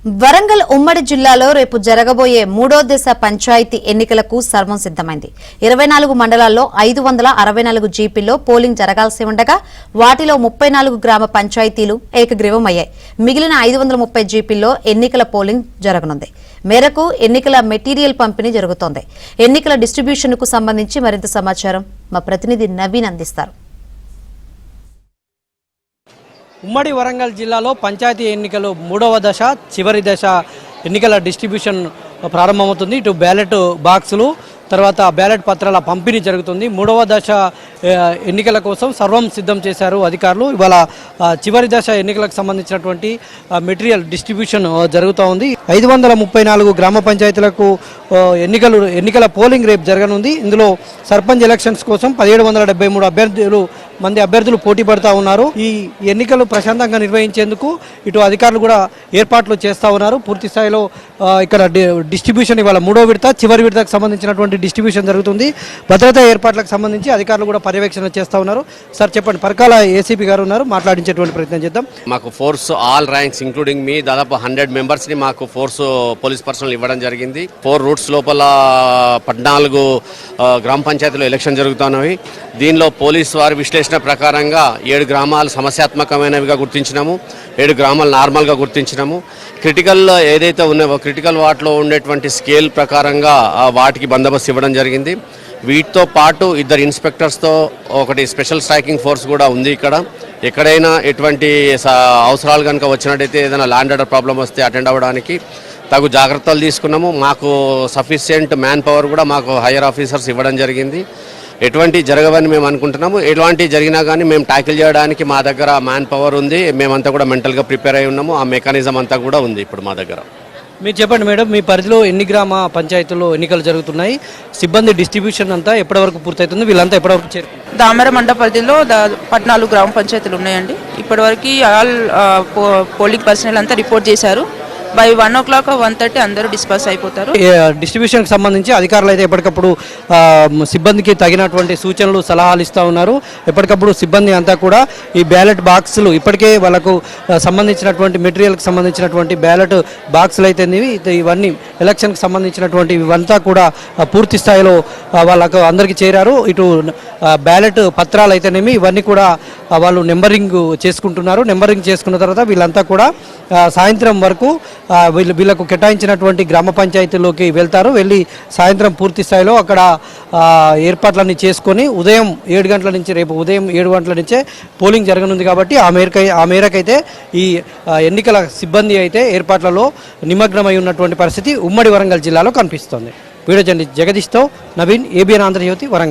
వరంగల్ ఉమ్మడి జిల్లాలో రేపు జరగబోయే మూడో దశ పంచాయతీ ఎన్నికలకు సర్వం సిద్దమైంది. 24 మండలాల్లో 564 జీపీల్లో పోలింగ్ జరగాల్సి ఉండగా వాటిలో 34 గ్రామ పంచాయతీలు ఏకగ్రీవమయ్యాయి. మిగిలిన 530 జీపీల్లో ఎన్నికల పోలింగ్ జరగనుంది. మేరకు ఎన్నికల మెటీరియల్ పంపిణీ జరుగుతోంది. ఎన్నికల డిస్ట్రిబ్యూషన్ కు సంబంధించి మరింత సమాచారం మా ప్రతినిధి నవీన్ అందిస్తారు. ఉమ్మడి వరంగల్ జిల్లాలో పంచాయతీ ఎన్నికలు మూడవ దశ చివరి దశ ఎన్నికల డిస్ట్రిబ్యూషన్ ప్రారంభమవుతుంది. ఇటు బ్యాలెట్ బాక్సులు తర్వాత బ్యాలెట్ పత్రాల పంపిణీ జరుగుతుంది. మూడవ దశ ఎన్నికల కోసం సర్వం సిద్ధం చేశారు అధికారులు. ఇవాళ చివరి దశ ఎన్నికలకు సంబంధించినటువంటి మెటీరియల్ డిస్ట్రిబ్యూషన్ జరుగుతూ ఉంది. 534 గ్రామ పంచాయతీలకు ఎన్నికల పోలింగ్ రేపు జరగనుంది. ఇందులో సర్పంచ్ ఎలక్షన్స్ కోసం 1773 మంది అభ్యర్థులు పోటీ పడుతూ ఉన్నారు. ఈ ఎన్నికలు ప్రశాంతంగా నిర్వహించేందుకు ఇటు అధికారులు కూడా ఏర్పాట్లు చేస్తూ ఉన్నారు. పూర్తి స్థాయిలో ఇక్కడ డిస్ట్రిబ్యూషన్ ఇవాళ మూడో విడత చివరి విడతకు సంబంధించినటువంటి డిస్ట్రిబ్యూషన్ జరుగుతుంది. భద్రతా ఏర్పాట్లకు సంబంధించి అధికారులు కూడా పర్యవేక్షణ చేస్తూ ఉన్నారు. సార్ చెప్పండి, పరకాల ఏసీపీ గారు ఉన్నారు, మాట్లాడించేటువంటి ప్రయత్నం చేద్దాం. మాకు ఫోర్స్ ఆల్ ర్యాంక్స్ ఇంక్లూడింగ్ మీ దాదాపు 100 మెంబర్స్ని మాకు ఫోర్స్ పోలీస్ పర్సనల్ ఇవ్వడం జరిగింది. 4 రూట్స్ లోపల 14 గ్రామ పంచాయతీలో ఎలక్షన్ జరుగుతున్నవి. దీనిలో పోలీసు వారి విశ్లేషణ ప్రకారంగా 7 గ్రామాలు సమస్యాత్మకమైనవిగా గుర్తించినాము, 7 గ్రామాలు నార్మల్గా గుర్తించినాము. క్రిటికల్ ఏదైతే ఉన్నాయో క్రిటికల్ వాటిలో ఉండేటువంటి స్కేల్ ప్రకారంగా వాటికి బందోబస్తు ఇవ్వడం జరిగింది. వీటితో పాటు 2 ఇన్స్పెక్టర్స్తో ఒకటి స్పెషల్ స్ట్రైకింగ్ ఫోర్స్ కూడా ఉంది. ఇక్కడ ఎక్కడైనా ఎటువంటి అవసరాలు కనుక వచ్చినట్టయితే ఏదైనా ల్యాండ్ ఆర్డర్ ప్రాబ్లం వస్తే అటెండ్ అవ్వడానికి తగు జాగ్రత్తలు తీసుకున్నాము. మాకు సఫిషియెంట్ మ్యాన్ పవర్ కూడా మాకు హైయర్ ఆఫీసర్స్ ఇవ్వడం జరిగింది. ఎటువంటి జరగవని మేము అనుకుంటున్నాము. ఎటువంటి జరిగినా కానీ మేము ట్యాకిల్ చేయడానికి మా దగ్గర మ్యాన్ పవర్ ఉంది. మేమంతా కూడా మెంటల్గా ప్రిపేర్ అయి ఉన్నాము. ఆ మెకానిజం అంతా కూడా ఉంది ఇప్పుడు మా దగ్గర. మీరు చెప్పండి మేడం, మీ పరిధిలో ఎన్ని గ్రామ పంచాయతీల్లో ఎన్నికలు జరుగుతున్నాయి? సిబ్బంది డిస్ట్రిబ్యూషన్ అంతా ఎప్పటివరకు పూర్తవుతుంది? వీళ్ళంతా ఎప్పటివరకు చేరుకుంటారు? దామెర మండల పరిధిలో 14 గ్రామ పంచాయతీలు ఉన్నాయండి. ఇప్పటివరకు ఆల్ పోలింగ్ పర్సనల్ అంతా రిపోర్ట్ చేశారు. బై 1 o'clock 1:30 అందరూ డిస్పర్స్ అయిపోతారు. డిస్ట్రిబ్యూషన్కి సంబంధించి అధికారులు అయితే ఎప్పటికప్పుడు సిబ్బందికి తగినటువంటి సూచనలు సలహాలు ఇస్తూ ఉన్నారు. ఎప్పటికప్పుడు సిబ్బంది అంతా కూడా ఈ బ్యాలెట్ బాక్సులు ఇప్పటికే వాళ్ళకు సంబంధించినటువంటి మెటీరియల్కి సంబంధించినటువంటి బ్యాలెట్ బాక్సులు అయితే ఇవన్నీ ఎలక్షన్కి సంబంధించినటువంటి ఇవంతా కూడా పూర్తి స్థాయిలో వాళ్ళకు అందరికీ చేరారు. ఇటు బ్యాలెట్ పత్రాలు అయితేనేమి ఇవన్నీ కూడా వాళ్ళు నెంబరింగ్ చేసుకుంటున్నారు. నెంబరింగ్ చేసుకున్న తర్వాత వీళ్ళంతా కూడా సాయంత్రం వరకు వీళ్ళకు కేటాయించినటువంటి గ్రామ పంచాయతీలోకి వెళ్తారు. వెళ్ళి సాయంత్రం పూర్తి స్థాయిలో అక్కడ ఏర్పాట్లన్నీ చేసుకొని ఉదయం 7 గంటల నుంచి రేపు ఉదయం 7 గంటల నుంచే పోలింగ్ జరగనుంది. కాబట్టి ఆ మేరకైతే ఈ ఎన్నికల సిబ్బంది అయితే ఏర్పాట్లలో నిమగ్నమై ఉన్నటువంటి పరిస్థితి ఉమ్మడి వరంగల్ జిల్లాలో కనిపిస్తోంది. వీడియో జర్నలిస్ట్ జగదీష్తో నవీన్, ఏబిఎన్ ఆంధ్రజ్యోతి, వరంగల్.